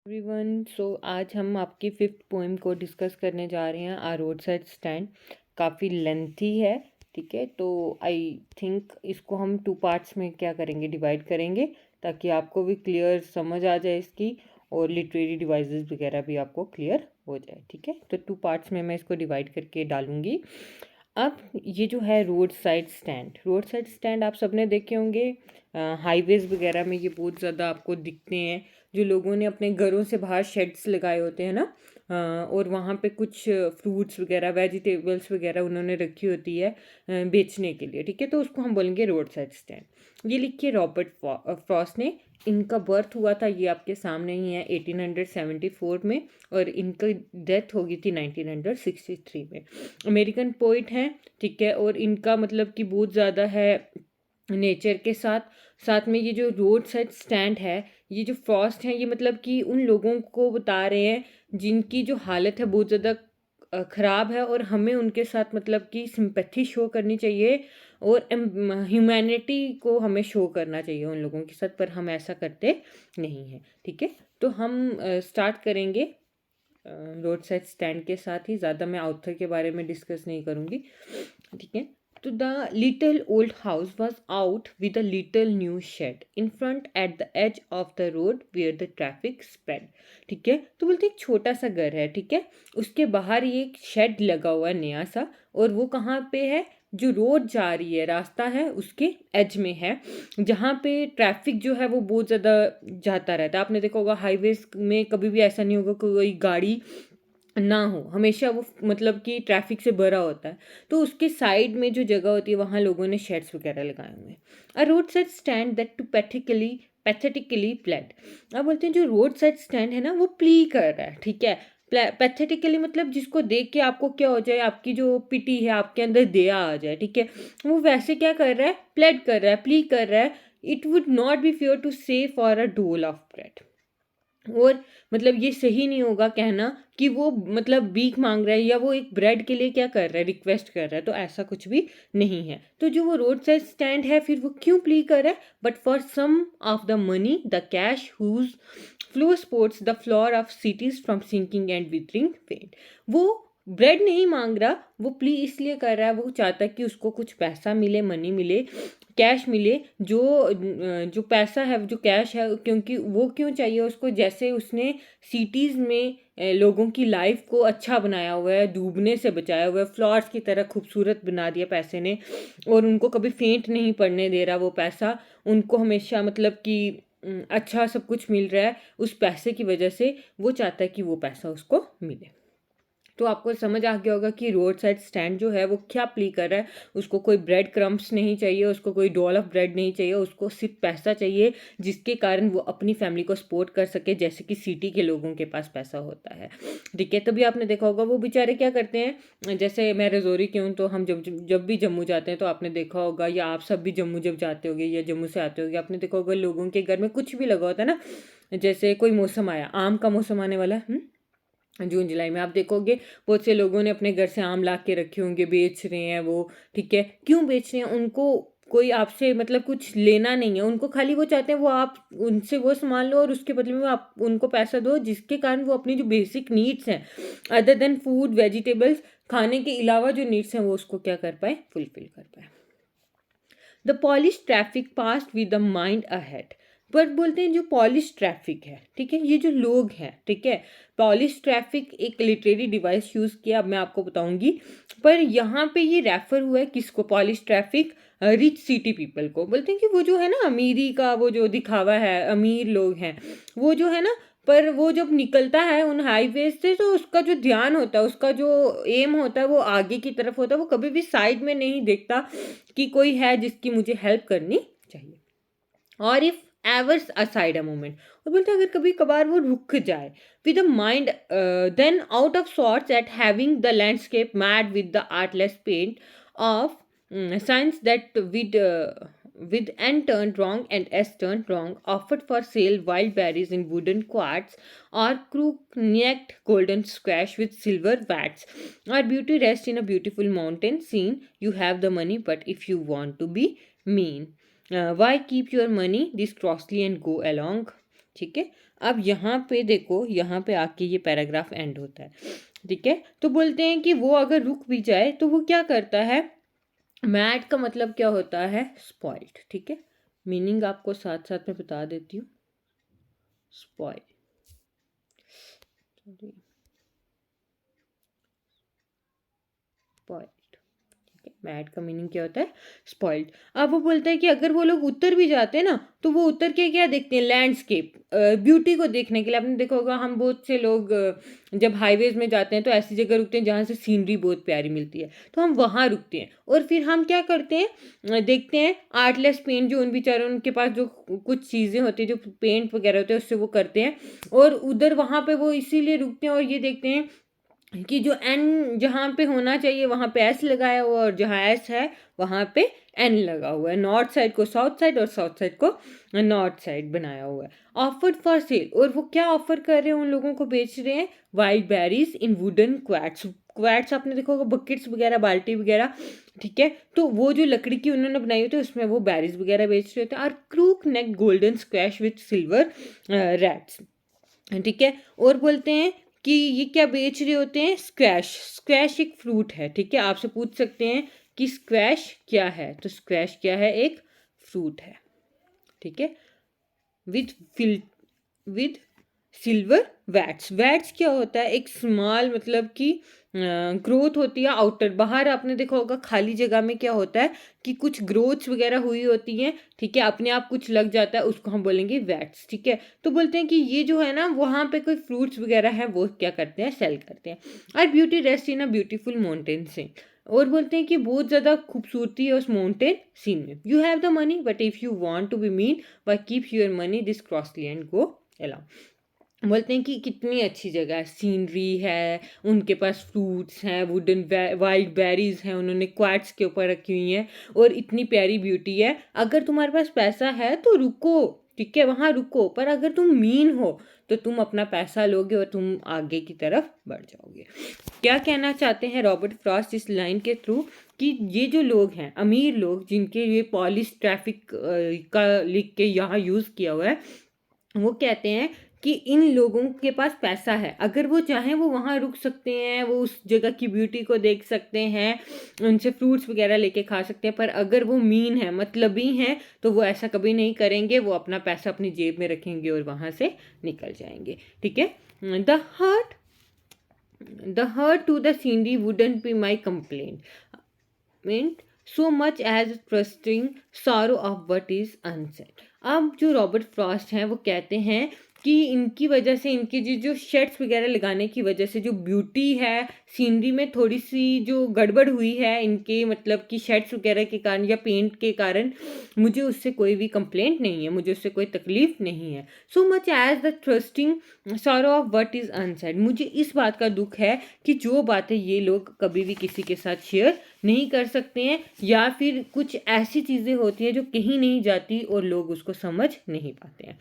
Everyone आज हम आपकी फिफ्थ पोएम को डिस्कस करने जा रहे हैं। आ रोड साइड स्टैंड काफ़ी लेंथी है, ठीक है। तो आई थिंक इसको हम टू पार्ट्स में क्या करेंगे, डिवाइड करेंगे ताकि आपको भी क्लियर समझ आ जाए इसकी, और लिटरेरी डिवाइसेस वगैरह भी आपको क्लियर हो जाए, ठीक है। तो टू पार्ट्स में मैं इसको डिवाइड करके डालूंगी। अब ये जो है रोड साइड स्टैंड आप सबने देखे होंगे, हाईवेज वगैरह में ये बहुत ज़्यादा आपको दिखते हैं। जो लोगों ने अपने घरों से बाहर शेड्स लगाए होते हैं ना, और वहाँ पे कुछ फ्रूट्स वगैरह वेजिटेबल्स वगैरह उन्होंने रखी होती है बेचने के लिए, ठीक है। तो उसको हम बोलेंगे रोड साइड स्टैंड। ये लिखिए रॉबर्ट फ्रॉस्ट ने। इनका बर्थ हुआ था, ये आपके सामने ही है, 1874 में, और इनकी डेथ हो गई थी 1963 में। अमेरिकन पोइट हैं, ठीक है। और इनका मतलब कि बहुत ज़्यादा है नेचर के साथ साथ में। ये जो रोड साइड स्टैंड है, ये जो फ्रॉस्ट है, ये मतलब कि उन लोगों को बता रहे हैं जिनकी जो हालत है बहुत ज़्यादा ख़राब है, और हमें उनके साथ मतलब कि सिंपैथी शो करनी चाहिए, और ह्यूमैनिटी को हमें शो करना चाहिए उन लोगों के साथ, पर हम ऐसा करते नहीं हैं, ठीक है। तो हम स्टार्ट करेंगे रोड साइड स्टैंड के साथ ही। ज़्यादा मैं आउथर के बारे में डिस्कस नहीं करूँगी, ठीक है। तो the little old house was out with a little new shed in front at the edge of the road where the traffic spread, ठीक है। तो बोलते एक छोटा सा घर है, ठीक है, उसके बाहर ये एक शेड लगा हुआ है नया सा, और वो कहाँ पे है, जो रोड जा रही है, रास्ता है, उसके एज में है, जहाँ पे ट्रैफिक जो है वो बहुत ज़्यादा जाता रहता है। आपने देखा होगा हाईवेज में कभी भी ऐसा नहीं होगा कि कोई गाड़ी ना हो, हमेशा वो मतलब कि ट्रैफिक से भरा होता है। तो उसके साइड में जो जगह होती है वहाँ लोगों ने शेड्स वगैरह लगाए हुए हैं। A road side stand that too pathetically played. अब बोलते हैं जो रोड साइड स्टैंड है ना, वो प्ली कर रहा है, ठीक है। पैथेटिकली मतलब जिसको देख के आपको क्या हो जाए, आपकी जो पिटी है, आपके अंदर दया आ जाए, ठीक है। वो वैसे क्या कर रहा है, प्लेड कर रहा है, प्ली कर रहा है। It would not be fair to say for a dole of bread. और मतलब ये सही नहीं होगा कहना कि वो मतलब भीख मांग रहा है, या वो एक ब्रेड के लिए क्या कर रहा है, रिक्वेस्ट कर रहा है। तो ऐसा कुछ भी नहीं है। तो जो वो रोड साइड स्टैंड है, फिर वो क्यों प्ली कर रहा है, but for some of the money the cash whose flow supports the floor of cities from sinking and withering paint. वो ब्रेड नहीं मांग रहा, वो प्ली इसलिए कर रहा है, वो चाहता है कि उसको कुछ पैसा मिले, मनी मिले, कैश मिले। जो पैसा है, जो कैश है, क्योंकि वो क्यों चाहिए उसको, जैसे उसने सिटीज़ में लोगों की लाइफ को अच्छा बनाया हुआ है, डूबने से बचाया हुआ है, फ्लावर्स की तरह खूबसूरत बना दिया पैसे ने, और उनको कभी फेंट नहीं पड़ने दे रहा वो पैसा। उनको हमेशा मतलब कि अच्छा सब कुछ मिल रहा है उस पैसे की वजह से। वो चाहता है कि वो पैसा उसको मिले। तो आपको समझ आ गया होगा कि रोड साइड स्टैंड जो है वो क्या प्ली कर रहा है। उसको कोई ब्रेड क्रम्स नहीं चाहिए, उसको कोई डॉल ऑफ ब्रेड नहीं चाहिए, उसको सिर्फ पैसा चाहिए, जिसके कारण वो अपनी फैमिली को सपोर्ट कर सके, जैसे कि सिटी के लोगों के पास पैसा होता है, ठीक है। तभी आपने देखा होगा वो बेचारे क्या करते हैं। जैसे मैं रजौरी की हूँ, तो हम जब जब भी जम्मू जाते हैं तो आपने देखा होगा, या आप सब भी जम्मू जब जाते होगे या जम्मू से आते होगे, आपने देखा होगा लोगों के घर में कुछ भी लगा होता है ना। जैसे कोई मौसम आया, आम का मौसम आने वाला है, जून जुलाई में, आप देखोगे बहुत से लोगों ने अपने घर से आम ला के रखे होंगे, बेच रहे हैं वो, ठीक है। क्यों बेच रहे हैं, उनको कोई आपसे मतलब कुछ लेना नहीं है, उनको खाली वो चाहते हैं वो आप उनसे वो सामान लो, और उसके बदले में आप उनको पैसा दो, जिसके कारण वो अपनी जो बेसिक नीड्स हैं, अदर देन फूड वेजिटेबल्स, खाने के अलावा जो नीड्स हैं, वो उसको क्या कर पाए, फुलफिल कर पाए। The polish traffic past with the mind ahead. पर बोलते हैं जो पॉलिश ट्रैफिक है, ठीक है, ये जो लोग हैं, ठीक है, पॉलिश ट्रैफिक एक लिटरेरी डिवाइस यूज़ किया, अब मैं आपको बताऊंगी। पर यहाँ पे ये रेफर हुआ है किसको, polish traffic rich city people को। बोलते हैं कि वो जो है ना, अमीरी का वो जो दिखावा है, अमीर लोग हैं वो जो है ना, पर वो जब निकलता है उन हाईवे से, तो उसका जो ध्यान होता है, उसका जो एम होता है, वो आगे की तरफ होता है, वो कभी भी साइड में नहीं देखता कि कोई है जिसकी मुझे हेल्प करनी चाहिए। और if ever's aside a moment, और बोलते हैं अगर कभी कभार वो रुक जाए, with a mind then out of sorts at having the landscape mad with the artless paint of science that with N turned wrong and S turned wrong, offered for sale wild berries in wooden quarts, or crook-necked golden squash with silver bats. Our beauty rests in a beautiful mountain scene. You have the money, but if you want to be mean, why keep your money this costly and go along? ठीक है। अब यहाँ पे देखो, यहाँ पे आके ये पैराग्राफ एंड होता है, ठीक है। तो बोलते हैं कि वो अगर रुक भी जाए तो वो क्या करता है, मैड का मतलब क्या होता है, स्पॉइल्ड, ठीक है। मीनिंग आपको साथ साथ में बता देती हूँ, स्पॉइल, स्पॉइल्ड, मैड का मीनिंग क्या होता है, स्पॉइल्ड। अब वो बोलता है कि अगर वो लोग उतर भी जाते हैं ना, तो वो उतर के क्या देखते हैं, लैंडस्केप, ब्यूटी को देखने के लिए। आपने देखा होगा हम बहुत से लोग जब हाईवेज में जाते हैं तो ऐसी जगह रुकते हैं जहाँ से सीनरी बहुत प्यारी मिलती है, तो हम वहाँ रुकते हैं। और फिर हम क्या करते हैं, देखते हैं आर्टलेस पेंट, जो उन बेचारों उनके पास जो कुछ चीज़ें होती है, जो पेंट वगैरह होते हैं, उससे वो करते हैं। और उधर वहाँ पे वो इसीलिए रुकते हैं और ये देखते हैं कि जो एन जहाँ पे होना चाहिए वहाँ पे एस लगाया हुआ, और जहाँ एस है वहाँ पे एन लगा हुआ है। नॉर्थ साइड को साउथ साइड और साउथ साइड को नॉर्थ साइड बनाया हुआ है। ऑफर्ड फॉर सेल, और वो क्या ऑफर कर रहे हैं, उन लोगों को बेच रहे हैं वाइल्ड बेरीज इन वुडन क्वैट्स। क्वैट्स आपने देखा होगा, बकेट्स वगैरह, बाल्टी वगैरह, ठीक है। तो वो जो लकड़ी की उन्होंने बनाई होती है उसमें वो बेरीज वगैरह बेच रहे होते हैं। और crook neck golden squash with silver rats, ठीक है। और बोलते हैं कि ये क्या बेच रहे होते हैं, स्क्वैश। स्क्वैश एक फ्रूट है, ठीक है। आपसे पूछ सकते हैं कि स्क्वैश क्या है, तो स्क्वैश क्या है, एक फ्रूट है, ठीक है। With fill with silver vats. Vats क्या होता है, एक स्मॉल, मतलब कि ग्रोथ होती है आउटर, बाहर आपने देखा होगा खाली जगह में क्या होता है कि कुछ ग्रोथ्स वगैरह हुई होती हैं, ठीक है, अपने आप कुछ लग जाता है, उसको हम बोलेंगे वैट्स, ठीक है। तो बोलते हैं कि ये जो है ना, वहाँ पे कोई फ्रूट्स वगैरह है, वो क्या करते हैं, सेल करते हैं। और beauty rest in a beautiful mountain से, और बोलते हैं कि बहुत ज़्यादा खूबसूरती है उस माउंटेन सीन में। You have the money but if you want to be mean why keep your money this crossly and go allow. बोलते हैं कि कितनी अच्छी जगह है, सीनरी है, उनके पास फ्रूट्स हैं, वुडन वाइल्ड बेरीज हैं, उन्होंने क्वाट्स के ऊपर रखी हुई हैं, और इतनी प्यारी ब्यूटी है। अगर तुम्हारे पास पैसा है तो रुको, ठीक है, वहाँ रुको, पर अगर तुम मीन हो तो तुम अपना पैसा लोगे और तुम आगे की तरफ बढ़ जाओगे। क्या कहना चाहते हैं रॉबर्ट फ्रॉस्ट इस लाइन के थ्रू, कि ये जो लोग हैं, अमीर लोग, जिनके ये पॉलिश ट्रैफिक का लिख के यहाँ यूज़ किया हुआ है, वो कहते हैं कि इन लोगों के पास पैसा है, अगर वो चाहें वो वहाँ रुक सकते हैं, वो उस जगह की ब्यूटी को देख सकते हैं, उनसे फ्रूट्स वगैरह लेके खा सकते हैं, पर अगर वो मीन है, मतलबी हैं, तो वो ऐसा कभी नहीं करेंगे। वो अपना पैसा अपनी जेब में रखेंगे और वहाँ से निकल जाएंगे, ठीक है। The hurt to the scenery wouldn't be my complaint so much as trusting sorrow of what is unsaid। अब जो रॉबर्ट फ्रॉस्ट हैं वो कहते हैं कि इनकी वजह से, इनकी जो शेड्स वगैरह लगाने की वजह से जो ब्यूटी है सीनरी में, थोड़ी सी जो गड़बड़ हुई है इनके, मतलब कि शेड्स वगैरह के कारण या पेंट के कारण, मुझे उससे कोई भी कंप्लेंट नहीं है, मुझे उससे कोई तकलीफ नहीं है। So much as the trusting sorrow of what is unsaid, मुझे इस बात का दुख है कि जो बातें ये लोग कभी भी किसी के साथ शेयर नहीं कर सकते हैं, या फिर कुछ ऐसी चीज़ें होती हैं जो कहीं नहीं जाती और लोग उसको समझ नहीं पाते हैं।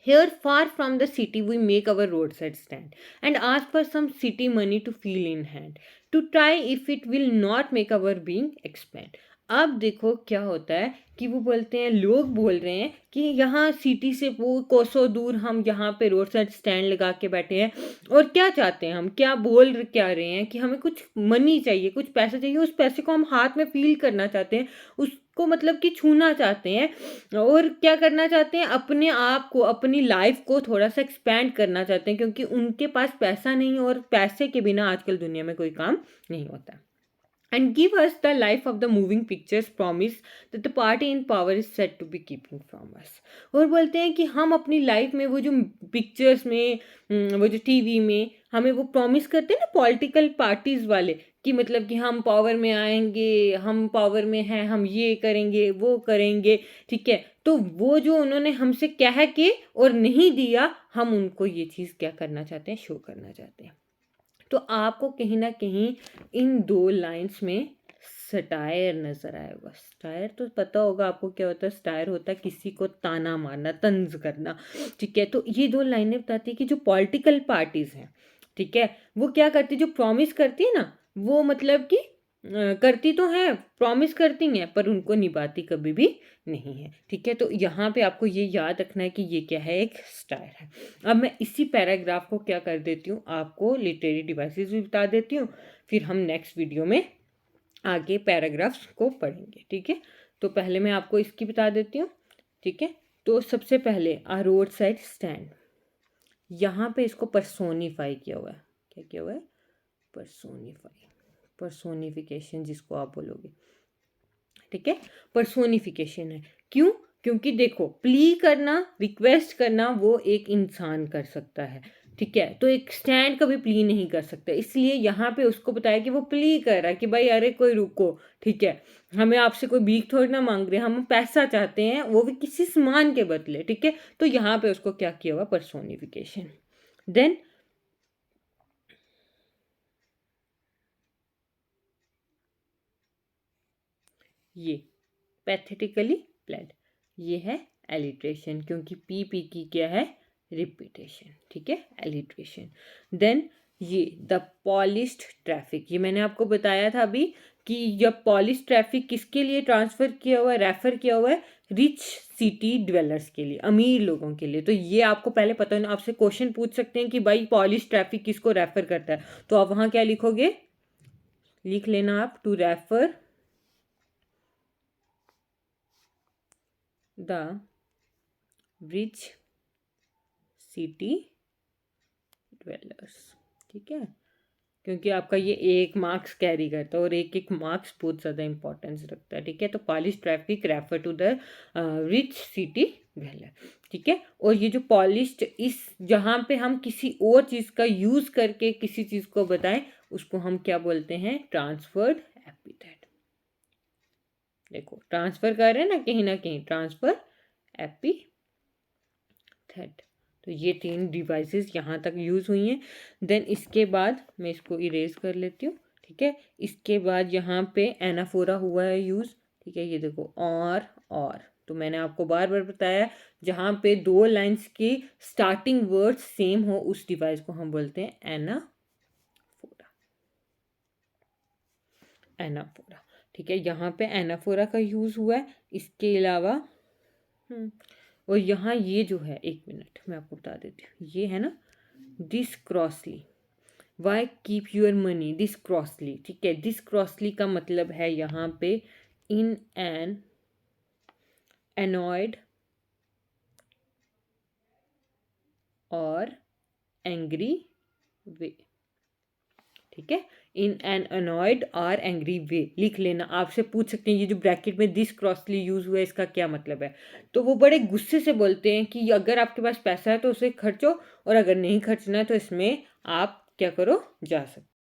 Here, far from the city, we make our roadside stand and ask for some city money to feel in hand, to try if it will not make our being expand। अब देखो क्या होता है कि वो बोलते हैं, लोग बोल रहे हैं कि यहाँ सिटी से वो कोसों दूर हम यहाँ पे रोड साइड स्टैंड लगा के बैठे हैं, और क्या चाहते हैं हम, क्या बोल क्या रहे हैं कि हमें कुछ मनी चाहिए, कुछ पैसा चाहिए, उस पैसे को हम हाथ में फील करना चाहते हैं, उसको मतलब कि छूना चाहते हैं, और क्या करना चाहते हैं, अपने आप को, अपनी लाइफ को थोड़ा सा एक्सपैंड करना चाहते हैं, क्योंकि उनके पास पैसा नहीं, और पैसे के बिना आजकल दुनिया में कोई काम नहीं होता। And give us the life of the moving pictures promise that the party in power is said to be keeping from us। और बोलते हैं कि हम अपनी लाइफ में वो जो पिक्चर्स में, वो जो टीवी में हमें वो प्रॉमिस करते हैं ना, पॉलिटिकल पार्टीज वाले, कि मतलब कि हम पावर में आएंगे, हम पावर में हैं, हम ये करेंगे वो करेंगे, ठीक है। तो वो जो उन्होंने हमसे कह के और नहीं दिया, हम उनको ये चीज़ क्या करना चाहते हैं, शो करना चाहते हैं। तो आपको कहीं ना कहीं इन दो लाइंस में सटायर नजर आएगा। सटायर तो पता होगा आपको क्या होता है, सटायर होता है किसी को ताना मारना, तंज करना, ठीक है। तो ये दो लाइनें बताती है कि जो पॉलिटिकल पार्टीज हैं, ठीक है, वो क्या करती है, जो प्रॉमिस करती है ना, वो मतलब कि करती तो हैं, प्रॉमिस करती हैं, पर उनको निभाती कभी भी नहीं है, ठीक है। तो यहाँ पे आपको ये याद रखना है कि ये क्या है, एक स्टार है। अब मैं इसी पैराग्राफ को क्या कर देती हूँ, आपको लिटरेरी डिवाइसेस भी बता देती हूँ, फिर हम नेक्स्ट वीडियो में आगे पैराग्राफ्स को पढ़ेंगे, ठीक है। तो पहले मैं आपको इसकी बता देती हूँ, ठीक है। तो सबसे पहले आ रोड साइड स्टैंड, यहाँ पे इसको पर्सोनीफाई किया हुआ है। क्या किया हुआ है? पर्सोनीफाई, पर्सोनिफिकेशन जिसको आप बोलोगे, ठीक है। पर्सोनिफिकेशन है, क्यों? क्योंकि देखो, प्ली करना, रिक्वेस्ट करना वो एक इंसान कर सकता है, ठीक है। तो एक स्टैंड कभी प्ली नहीं कर सकता, इसलिए यहाँ पे उसको बताया कि वो प्ली कर रहा है कि भाई अरे कोई रुको, ठीक है। हमें आपसे कोई भीख थोड़ी ना मांग रहे, हम पैसा चाहते हैं, वो भी किसी सामान के बदले, ठीक है। तो यहाँ पे उसको क्या किया हुआ, पर्सोनिफिकेशन। देन ये पैथेटिकली प्लेड, ये है एलिट्रेशन, क्योंकि पी की क्या है, रिपीटेशन, ठीक है, एलिट्रेशन। देन ये द पॉलिश्ड ट्रैफिक, ये मैंने आपको बताया था अभी कि जब पॉलिश ट्रैफिक किसके लिए ट्रांसफर किया हुआ है, रेफर किया हुआ है, रिच सिटी ड्वेलर्स के लिए, अमीर लोगों के लिए। तो ये आपको पहले पता होना, आपसे क्वेश्चन पूछ सकते हैं कि भाई पॉलिश ट्रैफिक किसको रेफर करता है, तो आप वहां क्या लिखोगे, लिख लेना आप, to refer the rich city dwellers, ठीक है। क्योंकि आपका ये एक मार्क्स कैरी करता है और एक एक मार्क्स बहुत ज़्यादा इंपॉर्टेंस रखता है, ठीक है। तो polish traffic refer to the rich city dweller, ठीक है। और ये जो पॉलिश्ड, इस जहाँ पे हम किसी और चीज़ का यूज़ करके किसी चीज़ को बताएं, उसको हम क्या बोलते हैं, ट्रांसफर्ड एपिथेट। देखो ट्रांसफर कर रहे हैं ना कहीं, ट्रांसफर एपिथेट। तो ये 3 डिवाइसेस यहाँ तक यूज़ हुई हैं। देन इसके बाद मैं इसको इरेज कर लेती हूँ, ठीक है। इसके बाद यहाँ पे एनाफोरा हुआ है यूज़, ठीक है। ये देखो, और तो मैंने आपको बार बार बताया, जहाँ पे 2 लाइंस की स्टार्टिंग वर्ड्स सेम हो, उस डिवाइस को हम बोलते हैं एनाफोरा, एनाफोरा, ठीक है। यहाँ पे एनाफोरा का यूज़ हुआ है। इसके अलावा और यहाँ ये जो है, एक मिनट मैं आपको बता देती हूँ, ये है ना this crossly, why keep your money this crossly, ठीक है। दिस क्रॉसली का मतलब है यहाँ पे इन एन एनॉयड और एंग्री वे, ठीक है। इन एन अनॉयड और एंग्री वे लिख लेना। आपसे पूछ सकते हैं ये जो ब्रैकेट में दिस क्रॉसली यूज हुआ है, इसका क्या मतलब है। तो वो बड़े गुस्से से बोलते हैं कि अगर आपके पास पैसा है तो उसे खर्चो, और अगर नहीं खर्चना है तो इसमें आप क्या करो, जा सकते।